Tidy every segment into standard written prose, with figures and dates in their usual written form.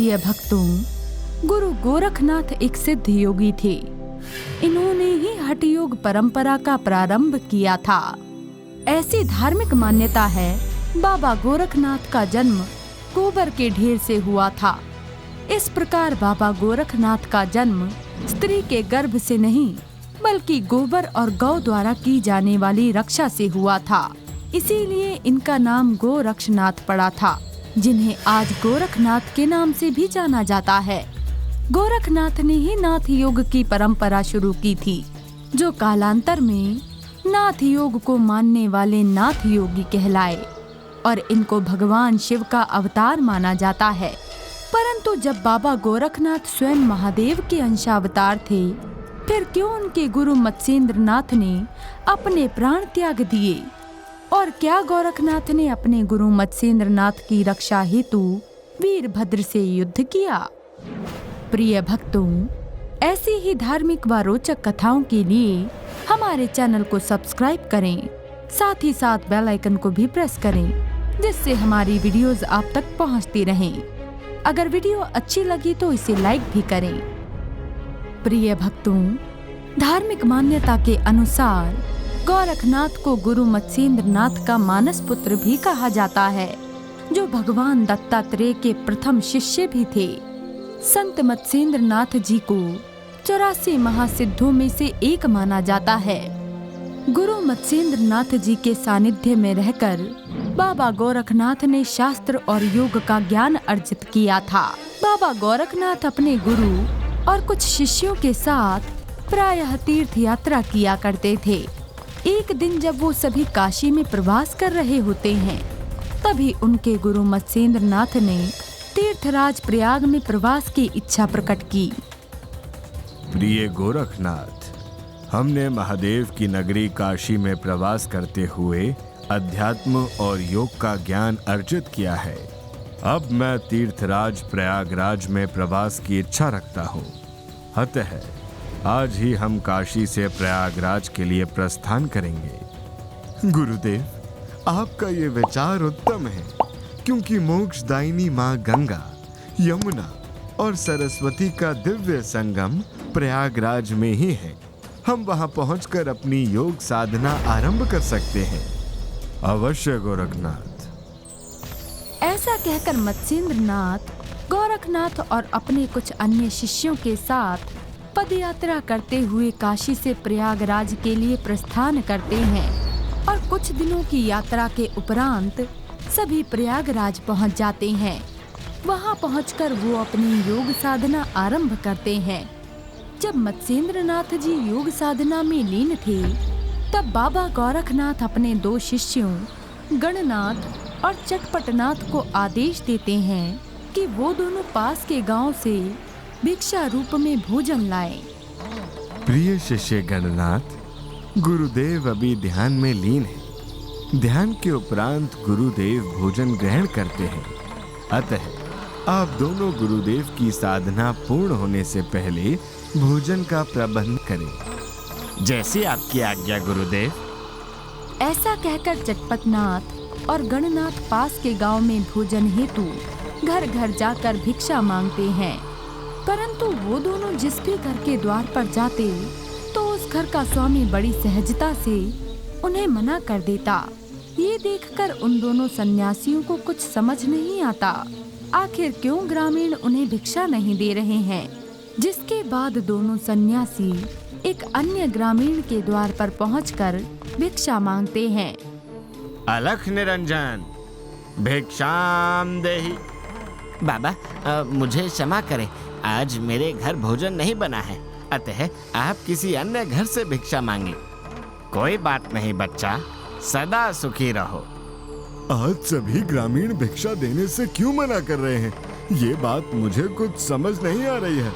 प्रिय भक्तों, गुरु गोरखनाथ एक सिद्ध योगी थे। इन्होंने ही हठ योग परंपरा का प्रारंभ किया था। ऐसी धार्मिक मान्यता है बाबा गोरखनाथ का जन्म गोबर के ढेर से हुआ था। इस प्रकार बाबा गोरखनाथ का जन्म स्त्री के गर्भ से नहीं बल्कि गोबर और गौ द्वारा की जाने वाली रक्षा से हुआ था। इसीलिए इनका नाम गोरक्षनाथ पड़ा था, जिन्हें आज गोरखनाथ के नाम से भी जाना जाता है। गोरखनाथ ने ही नाथ योग की परंपरा शुरू की थी, जो कालांतर में नाथ योग को मानने वाले नाथ योगी कहलाए और इनको भगवान शिव का अवतार माना जाता है। परंतु जब बाबा गोरखनाथ स्वयं महादेव के अंशावतार थे, फिर क्यों उनके गुरु मत्स्येंद्र नाथ ने अपने प्राण त्याग दिए? और क्या गोरखनाथ ने अपने गुरु मत्स्येंद्र नाथ की रक्षा हेतु वीरभद्र से युद्ध किया? प्रिय भक्तों, ऐसी ही धार्मिक व रोचक कथाओं के लिए हमारे चैनल को सब्सक्राइब करें, साथ ही साथ बेल आइकन को भी प्रेस करें, जिससे हमारी वीडियोस आप तक पहुंचती रहें। अगर वीडियो अच्छी लगी तो इसे लाइक भी करें। प्रिय भक्तों, धार्मिक मान्यता के अनुसार गोरखनाथ को गुरु मत्स्येंद्र नाथ का मानस पुत्र भी कहा जाता है, जो भगवान दत्तात्रेय के प्रथम शिष्य भी थे। संत मत्स्येंद्र नाथ जी को 84 महासिद्धों में से एक माना जाता है। गुरु मत्स्येंद्र नाथ जी के सानिध्य में रहकर बाबा गोरखनाथ ने शास्त्र और योग का ज्ञान अर्जित किया था। बाबा गोरखनाथ अपने गुरु और कुछ शिष्यों के साथ प्रायः तीर्थ यात्रा किया करते थे। एक दिन जब वो सभी काशी में प्रवास कर रहे होते हैं, तभी उनके गुरु मत्स्येंद्र नाथ ने तीर्थराज प्रयाग में प्रवास की इच्छा प्रकट की। प्रिय गोरखनाथ, हमने महादेव की नगरी काशी में प्रवास करते हुए अध्यात्म और योग का ज्ञान अर्जित किया है। अब मैं तीर्थराज प्रयागराज में प्रवास की इच्छा रखता हूँ। अतः आज ही हम काशी से प्रयागराज के लिए प्रस्थान करेंगे। गुरुदेव, आपका ये विचार उत्तम है, क्योंकि मोक्षदायिनी माँ गंगा, यमुना और सरस्वती का दिव्य संगम प्रयागराज में ही है। हम वहां पहुंचकर अपनी योग साधना आरंभ कर सकते हैं। अवश्य गोरखनाथ। ऐसा कहकर मत्स्येंद्र नाथ गोरखनाथ और अपने कुछ अन्य शिष्यों के साथ पदयात्रा करते हुए काशी से प्रयागराज के लिए प्रस्थान करते हैं और कुछ दिनों की यात्रा के उपरांत सभी प्रयागराज पहुंच जाते हैं। वहां पहुंचकर वो अपनी योग साधना आरंभ करते हैं। जब मत्स्येंद्र नाथ जी योग साधना में लीन थे, तब बाबा गोरखनाथ अपने दो शिष्यों गणनाथ और चटपटनाथ को आदेश देते हैं कि वो दोनों पास के गांव से भिक्षा रूप में भोजन लाएं। प्रिय शिष्य गणनाथ, गुरुदेव अभी ध्यान में लीन है। ध्यान के उपरांत गुरुदेव भोजन ग्रहण करते हैं। अतः आप दोनों गुरुदेव की साधना पूर्ण होने से पहले भोजन का प्रबंध करें। जैसी आपकी आज्ञा गुरुदेव। ऐसा कहकर चटपटनाथ और गणनाथ पास के गांव में भोजन हेतु घर घर जाकर भिक्षा मांगते हैं। परंतु वो दोनों जिस भी घर के द्वार पर जाते, तो उस घर का स्वामी बड़ी सहजता से उन्हें मना कर देता। ये देखकर उन दोनों सन्यासियों को कुछ समझ नहीं आता, आखिर क्यों ग्रामीण उन्हें भिक्षा नहीं दे रहे हैं। जिसके बाद दोनों सन्यासी एक अन्य ग्रामीण के द्वार पर पहुंचकर भिक्षा मांगते हैं। अलख निरंजन, भिक्षाम देहि। बाबा, मुझे क्षमा करें, आज मेरे घर भोजन नहीं बना है, अतः आप किसी अन्य घर से भिक्षा मांगे। कोई बात नहीं बच्चा, सदा सुखी रहो। आज सभी ग्रामीण भिक्षा देने से क्यों मना कर रहे हैं? ये बात मुझे कुछ समझ नहीं आ रही है।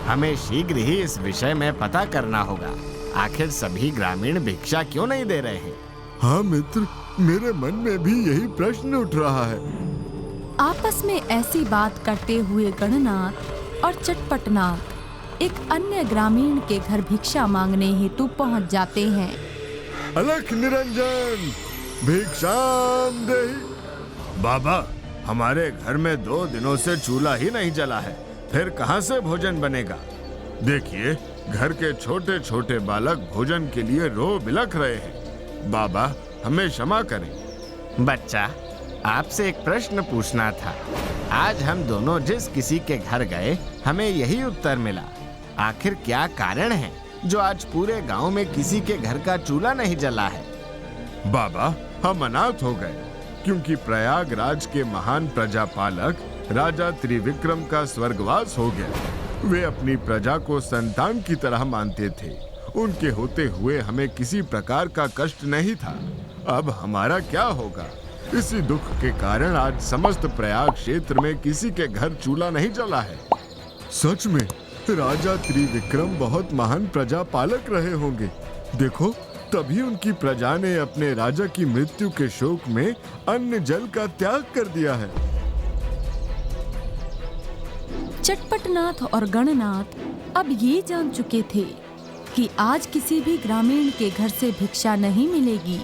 हमें शीघ्र ही इस विषय में पता करना होगा। आखिर सभी ग्रामीण भिक्षा क्यों नहीं दे रहे हैं? हाँ मित्र, मेरे मन में भी यही प्रश्न उठ रहा है। आपस में ऐसी बात करते हुए गणनाथ और चटपटनाथ एक अन्य ग्रामीण के घर भिक्षा मांगने हेतु पहुंच जाते हैं। अलख निरंजन, भिक्षाम देहि। बाबा, हमारे घर में 2 दिनों से चूल्हा ही नहीं जला है, फिर कहाँ से भोजन बनेगा? देखिए, घर के छोटे छोटे बालक भोजन के लिए रो बिलख रहे हैं। बाबा, हमें क्षमा करें। बच्चा, आपसे एक प्रश्न पूछना था। आज हम दोनों जिस किसी के घर गए, हमें यही उत्तर मिला। आखिर क्या कारण है जो आज पूरे गांव में किसी के घर का चूल्हा नहीं जला है? बाबा, हम अनाथ हो गए क्योंकि प्रयागराज के महान प्रजापालक राजा त्रिविक्रम का स्वर्गवास हो गया। वे अपनी प्रजा को संतान की तरह मानते थे। उनके होते हुए हमें किसी प्रकार का कष्ट नहीं था। अब हमारा क्या होगा? इसी दुख के कारण आज समस्त प्रयाग क्षेत्र में किसी के घर चूल्हा नहीं जला है। सच में राजा त्रिविक्रम बहुत महान प्रजापालक रहे होंगे। देखो, तभी उनकी प्रजा ने अपने राजा की मृत्यु के शोक में अन्न जल का त्याग कर दिया है। चटपटनाथ और गणनाथ अब ये जान चुके थे कि आज किसी भी ग्रामीण के घर से भिक्षा नहीं मिलेगी।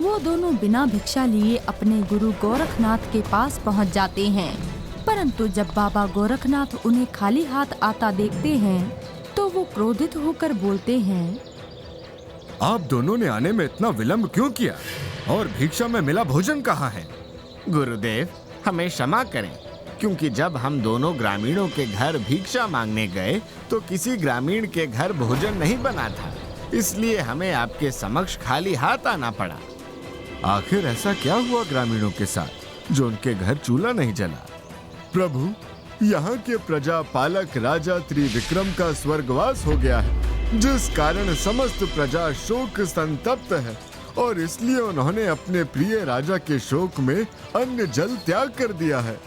वो दोनों बिना भिक्षा लिए अपने गुरु गोरखनाथ के पास पहुंच जाते हैं। परंतु जब बाबा गोरखनाथ उन्हें खाली हाथ आता देखते हैं तो वो क्रोधित होकर बोलते हैं, आप दोनों ने आने में इतना विलंब क्यों किया? और भिक्षा में मिला भोजन कहाँ है? गुरुदेव, हमें क्षमा करें, क्योंकि जब हम दोनों ग्रामीणों के घर भिक्षा मांगने गए तो किसी ग्रामीण के घर भोजन नहीं बना था, इसलिए हमें आपके समक्ष खाली हाथ आना पड़ा। आखिर ऐसा क्या हुआ ग्रामीणों के साथ जो उनके घर चूल्हा नहीं जला? प्रभु, यहाँ के प्रजापालक राजा त्रिविक्रम का स्वर्गवास हो गया है, जिस कारण समस्त प्रजा शोक संतप्त है और इसलिए उन्होंने अपने प्रिय राजा के शोक में अन्न जल त्याग कर दिया है।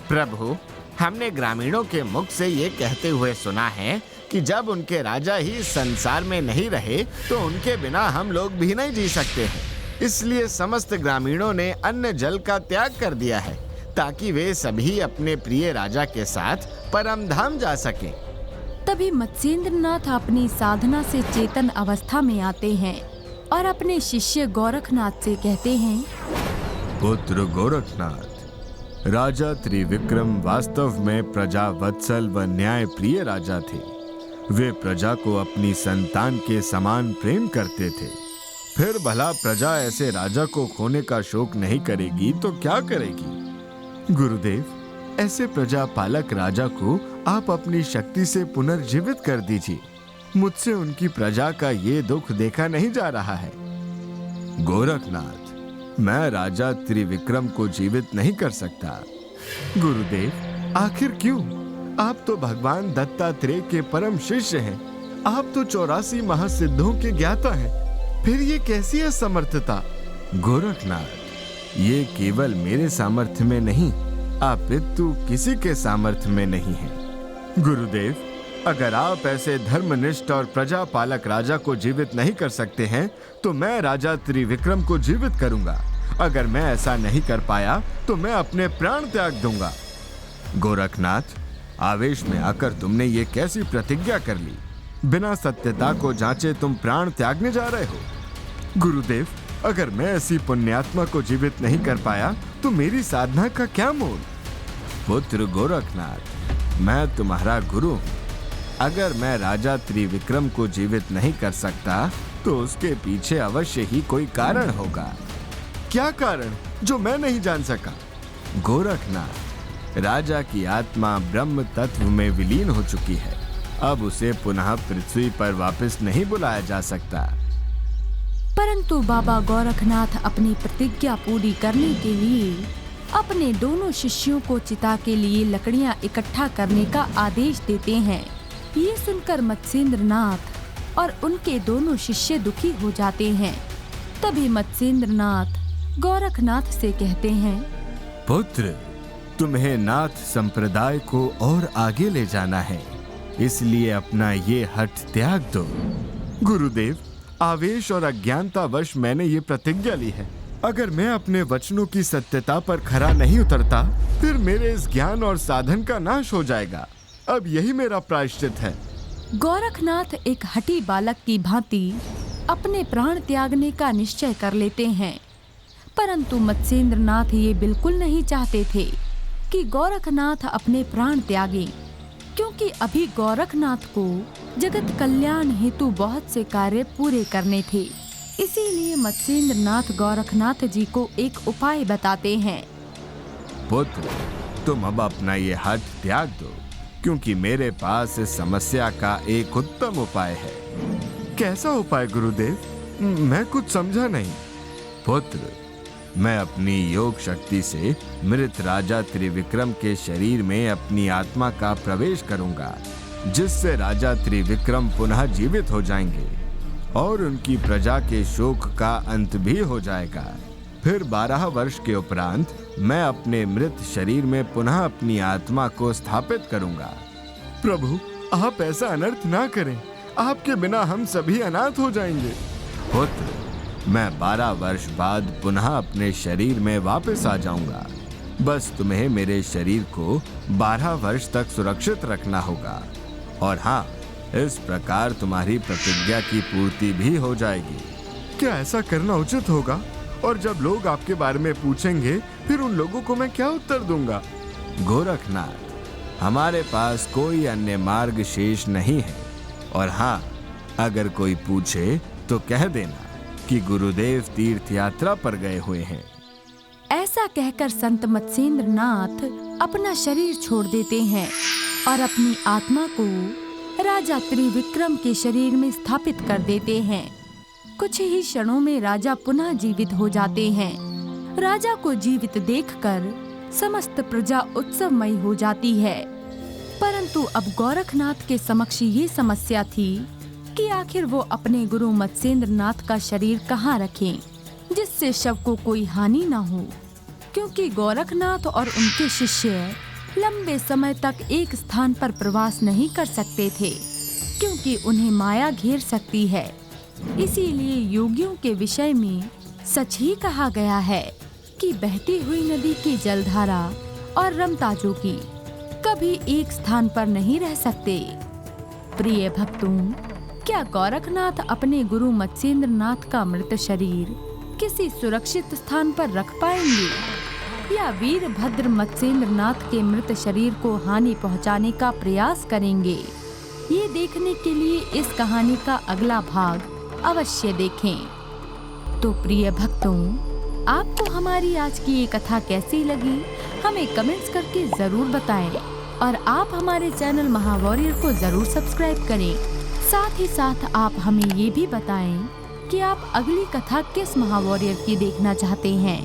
प्रभु, हमने ग्रामीणों के मुख से ये कहते हुए सुना है कि जब उनके राजा ही इस संसार में नहीं रहे तो उनके बिना हम लोग भी नहीं जी सकते हैं। इसलिए समस्त ग्रामीणों ने अन्न जल का त्याग कर दिया है ताकि वे सभी अपने प्रिय राजा के साथ परम धाम जा सकें। तभी मत्स्येंद्रनाथ अपनी साधना से चेतन अवस्था में आते हैं और अपने शिष्य गोरखनाथ से कहते हैं, पुत्र गोरखनाथ, राजा त्रिविक्रम वास्तव में प्रजा वत्सल व न्याय प्रिय राजा थे। वे प्रजा को अपनी संतान के समान प्रेम करते थे। फिर भला प्रजा ऐसे राजा को खोने का शोक नहीं करेगी तो क्या करेगी? गुरुदेव, ऐसे प्रजापालक राजा को आप अपनी शक्ति से पुनर्जीवित कर दीजिए। मुझसे उनकी प्रजा का ये दुख देखा नहीं जा रहा है। गोरखनाथ, मैं राजा त्रिविक्रम को जीवित नहीं कर सकता। गुरुदेव, आखिर क्यों? आप तो भगवान दत्तात्रेय के परम शिष्य हैं। आप तो 84 महासिद्धों के ज्ञाता हैं। फिर ये कैसी असमर्थता? गोरखनाथ, ये केवल मेरे सामर्थ्य में नहीं, अपितु किसी के सामर्थ्य में नहीं है। गुरुदेव, अगर आप ऐसे धर्मनिष्ठ और प्रजापालक राजा को जीवित नहीं कर सकते हैं तो मैं राजा त्रिविक्रम को जीवित करूंगा। अगर मैं ऐसा नहीं कर पाया तो मैं अपने प्राण त्याग दूंगा। गोरखनाथ, आवेश में आकर तुमने ये कैसी प्रतिज्ञा कर ली? बिना सत्यता को जांचे तुम प्राण त्यागने जा रहे हो। गुरुदेव, अगर मैं ऐसी पुण्यात्मा को जीवित नहीं कर पाया तो मेरी साधना का क्या मोल? पुत्र गोरखनाथ, मैं तुम्हारा गुरु हूं। अगर मैं राजा त्रिविक्रम को जीवित नहीं कर सकता तो उसके पीछे अवश्य ही कोई कारण होगा। क्या कारण जो मैं नहीं जान सका? गोरखनाथ, राजा की आत्मा ब्रह्म तत्व में विलीन हो चुकी है। अब उसे पुनः पृथ्वी पर वापस नहीं बुलाया जा सकता। परंतु बाबा गोरखनाथ अपनी प्रतिज्ञा पूरी करने के लिए अपने दोनों शिष्यों को चिता के लिए लकड़ियां इकट्ठा करने का आदेश देते हैं। ये सुनकर मत्स्येंद्रनाथ और उनके दोनों शिष्य दुखी हो जाते हैं। तभी मत्स्येंद्रनाथ गोरखनाथ से कहते हैं, पुत्र, तुम्हें नाथ संप्रदाय को और आगे ले जाना है, इसलिए अपना ये हठ त्याग दो। गुरुदेव, आवेश और अज्ञानतावश मैंने ये प्रतिज्ञा ली है। अगर मैं अपने वचनों की सत्यता पर खरा नहीं उतरता फिर मेरे इस ज्ञान और साधन का नाश हो जाएगा। अब यही मेरा प्रायश्चित है। गोरखनाथ एक हठी बालक की भांति अपने प्राण त्यागने का निश्चय कर लेते हैं। परंतु मत्स्येंद्र नाथ ये बिल्कुल नहीं चाहते थे कि गोरखनाथ अपने प्राण त्यागें, क्योंकि अभी गोरखनाथ को जगत कल्याण हेतु बहुत से कार्य पूरे करने थे। इसीलिए मत्स्येंद्र नाथ गोरखनाथ जी को एक उपाय बताते हैं। पुत्र, तुम अब अपना ये हठ त्याग दो, क्योंकि मेरे पास इस समस्या का एक उत्तम उपाय है। कैसा उपाय गुरुदेव? मैं कुछ समझा नहीं। पुत्र, मैं अपनी योग शक्ति से मृत राजा त्रिविक्रम के शरीर में अपनी आत्मा का प्रवेश करूंगा, जिससे राजा त्रिविक्रम पुनः जीवित हो जाएंगे और उनकी प्रजा के शोक का अंत भी हो जाएगा। फिर 12 वर्ष के उपरांत मैं अपने मृत शरीर में पुनः अपनी आत्मा को स्थापित करूंगा। प्रभु, आप ऐसा अनर्थ ना करें, आपके बिना हम सभी अनाथ हो जाएंगे। पुत्र, मैं 12 वर्ष बाद पुनः अपने शरीर में वापस आ जाऊंगा। बस तुम्हें मेरे शरीर को 12 वर्ष तक सुरक्षित रखना होगा। और हाँ, इस प्रकार तुम्हारी प्रतिज्ञा की पूर्ति भी हो जाएगी। क्या ऐसा करना उचित होगा? और जब लोग आपके बारे में पूछेंगे, फिर उन लोगों को मैं क्या उत्तर दूंगा? गोरखनाथ, हमारे पास कोई अन्य मार्ग शेष नहीं है। और हाँ, अगर कोई पूछे तो कह देना कि गुरुदेव तीर्थ यात्रा पर गए हुए हैं। ऐसा कहकर संत मत्स्येंद्र नाथ अपना शरीर छोड़ देते हैं और अपनी आत्मा को राजा त्रिविक्रम के शरीर में स्थापित कर देते हैं। कुछ ही क्षणों में राजा पुनः जीवित हो जाते हैं। राजा को जीवित देखकर समस्त प्रजा उत्सवमयी हो जाती है। परंतु अब गोरखनाथ के समक्ष ये समस्या थी कि आखिर वो अपने गुरु मत्स्येंद्र नाथ का शरीर कहाँ रखें, जिससे शव को कोई हानि न हो, क्योंकि गोरखनाथ और उनके शिष्य लंबे समय तक एक स्थान पर प्रवास नहीं कर सकते थे, क्योंकि उन्हें माया घेर सकती है। इसीलिए योगियों के विषय में सच ही कहा गया है कि बहती हुई नदी की जलधारा और रमता जोगी कभी एक स्थान पर नहीं रह सकते। प्रिय भक्तों, क्या गोरखनाथ अपने गुरु मत्स्येंद्र नाथ का मृत शरीर किसी सुरक्षित स्थान पर रख पाएंगे, या वीरभद्र मत्स्येंद्र नाथ के मृत शरीर को हानि पहुंचाने का प्रयास करेंगे? ये देखने के लिए इस कहानी का अगला भाग अवश्य देखें। तो प्रिय भक्तों, आपको हमारी आज की ये कथा कैसी लगी, हमें कमेंट्स करके जरूर बताएं। और आप हमारे चैनल महावॉरियर को जरूर सब्सक्राइब करें। साथ ही साथ आप हमें ये भी बताएं कि आप अगली कथा किस महावॉरियर की देखना चाहते हैं।